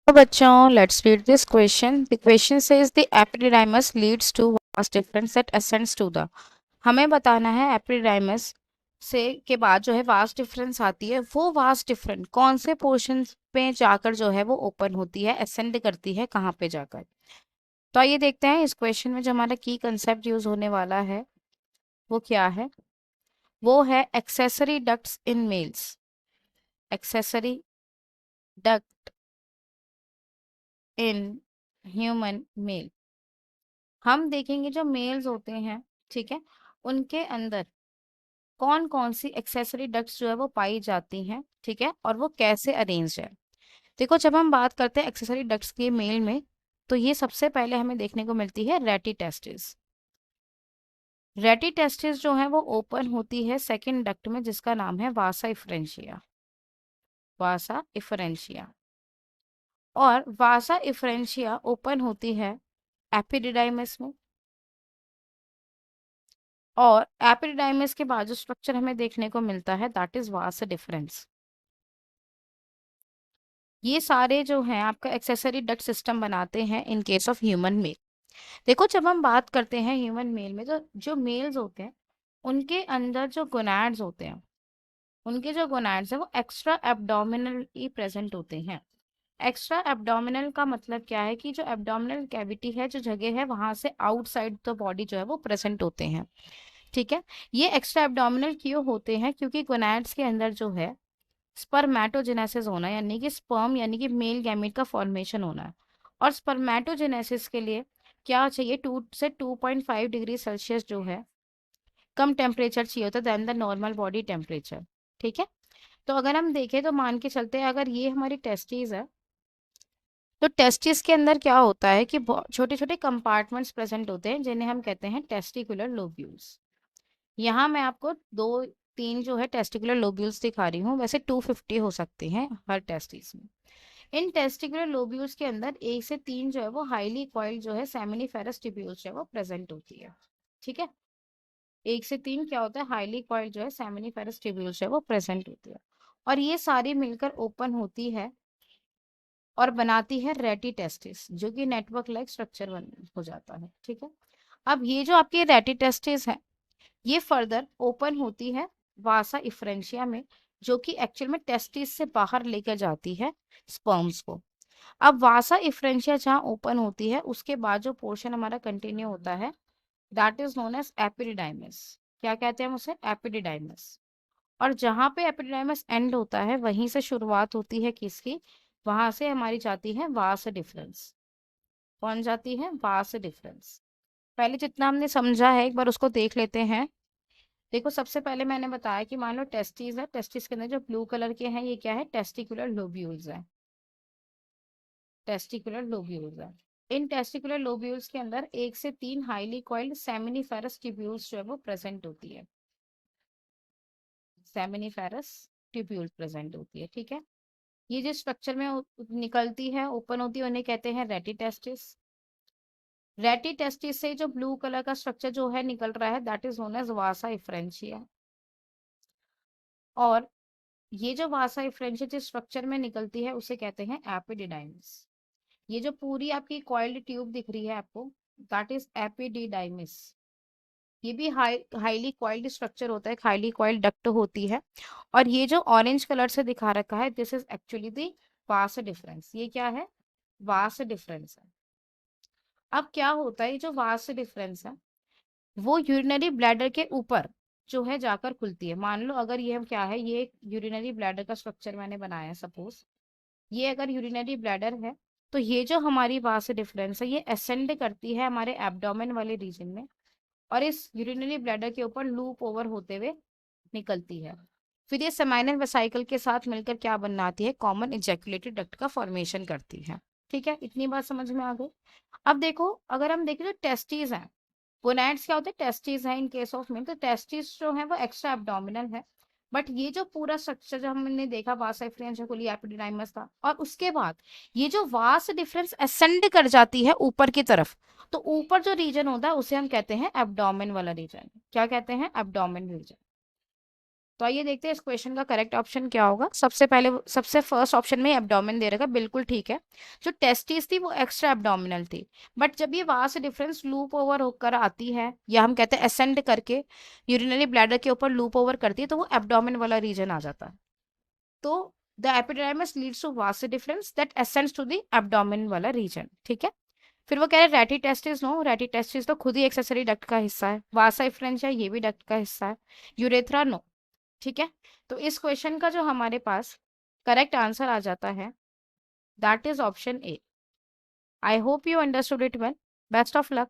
तो बच्चों, let's read this question. The question says the epididymis leads to vast difference that ascends to the. हमें बताना है epididymis से के बाद जो है वास्ट डिफरेंस आती है, वो वास्ट डिफरेंस कौन से पोर्शन पे जाकर जो है वो ओपन होती है, असेंड करती है कहाँ पे जाकर। तो आइए देखते हैं इस क्वेश्चन में जो हमारा की कंसेप्ट यूज होने वाला है वो क्या है। वो है accessory ducts in males. Accessory duct in human male. हम देखेंगे जो मेल्स होते हैं, ठीक है, उनके अंदर कौन कौन सी एक्सेसरी डक्ट्स जो है वो पाई जाती हैं, ठीक है, और वो कैसे अरेंज है। देखो, जब हम बात करते हैं एक्सेसरी डक्ट्स के मेल में, तो ये सबसे पहले हमें देखने को मिलती है रेटी टेस्टिस। रेटी टेस्टिस जो है वो ओपन होती है सेकंड डक्ट में, जिसका नाम है वासा इफ्रेंशिया। वासा इफ्रेंशिया। और वासा इफ्रेंशिया ओपन होती है एपिडिडाइमस में। और एपिडिडाइमिस के बाद जो स्ट्रक्चर हमें देखने को मिलता है दैट इज वास डिफरेंस। ये सारे जो हैं आपका एक्सेसरी डक्ट सिस्टम बनाते हैं in case of human male. देखो, जब हम बात करते हैं ह्यूमन मेल में, तो जो मेल्स होते हैं उनके अंदर जो गोनाड्स होते हैं, उनके जो गोनाड्स हैं वो एक्स्ट्रा एब्डोमिनली प्रेजेंट होते हैं। एक्स्ट्रा एब्डोमिनल का मतलब क्या है कि जो एब्डोमिनल कैविटी है, जो जगह है, वहां से आउटसाइड द बॉडी जो है वो प्रेजेंट होते हैं, ठीक है। ये एक्स्ट्रा एब्डोमिनल क्यों होते हैं? क्योंकि गोनाड्स के अंदर जो है स्पर्मेटोजेनेसिस होना, यानी कि स्पर्म यानी कि मेल गैमेट का फॉर्मेशन होना है। और स्पर्मेटोजेनेसिस के लिए क्या चाहिए? 2 से 2.5 डिग्री सेल्सियस जो है कम टेम्परेचर चाहिए होता है than the normal body temperature, ठीक है। तो अगर हम देखें तो मान के चलते हैं, अगर ये हमारी टेस्टिस है, तो टेस्टिस के अंदर क्या होता है कि छोटे छोटे कंपार्टमेंट्स प्रेजेंट होते हैं जिन्हें हम कहते हैं टेस्टिकुलर लोब्यूल्स। यहाँ मैं आपको दो तीन जो है टेस्टिकुलर लोब्यूल्स दिखा रही हूँ, वैसे 250 हो सकते हैं हर टेस्टिस में। इन टेस्टिकुलर लोब्यूल्स के अंदर 1 से 3 जो है वो हाईली कॉइल्ड जो है सेमिनिफेरस ट्यूब्यूल्स जो है वो प्रेजेंट होती है, ठीक है। 1 से 3 क्या होता है? हाईली कॉइल्ड जो है सेमिनिफेरस ट्यूब्यूल्स जो है वो प्रेजेंट होती है। और ये सारी मिलकर ओपन होती है और बनाती है रेटी टेस्टिस, जो कि नेटवर्क लाइक स्ट्रक्चर बन हो जाता है, ठीक है। अब ये जो आपकी रेटी टेस्टिस है, ये फर्दर ओपन होती है वासा इफ्रेंशिया में, जो कि एक्चुअल में टेस्टिस से बाहर लेकर जाती है स्पर्म्स को। अब वासा इफ्रेंशिया जहाँ ओपन होती है, उसके बाद जो पोर्शन हमारा कंटिन्यू होता है that is known as epididymis. क्या कहते हैं हम उसे? एपिडिडाइमस। और जहाँ पे एपिडिडाइमस एंड होता है, वहीं से शुरुआत होती है किसकी? वहां से हमारी जाती है वास डिफरेंस। कौन जाती है? Vas deferens. पहले जितना हमने समझा है एक बार उसको देख लेते हैं। देखो, सबसे पहले मैंने बताया कि मान लो टेस्टिस है, टेस्टिस के अंदर जो ब्लू कलर के हैं ये क्या है? टेस्टिकुलर लोब्यूल्स है। टेस्टिकुलर लोब्यूल्स है। इन टेस्टिकुलर लोब्यूल्स के अंदर 1 से 3 हाईली कॉइल्ड सेमिनिफेरस ट्यूब्यूल्स जो है वो प्रेजेंट होती है। सेमिनिफेरस ट्यूब्यूल प्रेजेंट होती है, ठीक है। ये जिस स्ट्रक्चर में निकलती है, ओपन होती है, उन्हें कहते हैं रेटी टेस्टिस। रेटी टेस्टिस से जो ब्लू कलर का स्ट्रक्चर जो है निकल रहा है that is known as vasa efferentia. और ये जो वासा इफ्रेंशिया जिस स्ट्रक्चर में निकलती है उसे कहते हैं एपिडिडाइमिस। ये जो पूरी आपकी कॉइल्ड ट्यूब दिख रही है आपको, दैट इज एपिडिडाइमिस। ये भी हाईली कॉइल्ड स्ट्रक्चर होता है, हाईली कॉइल्ड डक्ट होती है। और ये जो ऑरेंज कलर से दिखा रखा है this is actually the vas deferens. ये क्या है? वास डिफरेंस है। अब क्या होता है, जो वास डिफरेंस है वो यूरिनरी ब्लैडर के ऊपर जो है जाकर खुलती है। मान लो अगर ये हम क्या है, ये एक यूरिनरी ब्लैडर का स्ट्रक्चर मैंने बनाया है सपोज। ये अगर यूरिनरी ब्लैडर है, तो ये जो हमारी वास डिफरेंस है ये असेंड करती है हमारे एब्डोमेन वाले रीजन में, और इस यूरिनरी ब्लैडर के ऊपर लूप ओवर होते हुए निकलती है। फिर ये सेमाइनल वेसाइकल के साथ मिलकर क्या बनाती है? कॉमन इजैकुलेटरी डक्ट का फॉर्मेशन करती है, ठीक है। इतनी बात समझ में आ गई। अब देखो, अगर हम देखें तो टेस्टिस है, गोनैड्स क्या होते हैं? टेस्टिस है इन केस ऑफ मेल। तो टेस्टिस जो है वो एक्स्ट्रा एब्डोमिनल है। बट ये जो पूरा स्ट्रक्चर जो हमने देखा वासा इफ्रेंशिया कोली एपिडिडाइमस था, और उसके बाद ये जो वास डिफरेंस असेंड कर जाती है ऊपर की तरफ, तो ऊपर जो रीजन होता है उसे हम कहते हैं एब्डोमेन वाला रीजन। क्या कहते हैं? Abdomen region. तो आइए देखते हैं इस क्वेश्चन का करेक्ट ऑप्शन क्या होगा। सबसे पहले सबसे फर्स्ट ऑप्शन में एब्डोमेन दे रखा है, बिल्कुल ठीक है। जो टेस्टिस थी वो एक्स्ट्रा एब्डोमिनल थी, बट जब ये वहां से डिफरेंस लूप ओवर होकर आती है, या हम कहते हैं असेंड करके यूरिनरी ब्लैडर के ऊपर लूप ओवर करती है, तो वो एब्डोमेन वाला रीजन आ जाता है। तो the epididymis leads to vast difference that ascends to the abdomen वाला रीजन, ठीक है। फिर वो कह रहे रेटी टेस्टिस, नो रेटी टेस्टिस तो खुद ही एक्सेसरी डक्ट का हिस्सा है, वासा इफ्रेंस है ये भी डक्ट का हिस्सा है, यूरेथ्रा नो, ठीक है। तो इस क्वेश्चन का जो हमारे पास करेक्ट आंसर आ जाता है, that is option A. I hope you understood it well. Best of luck.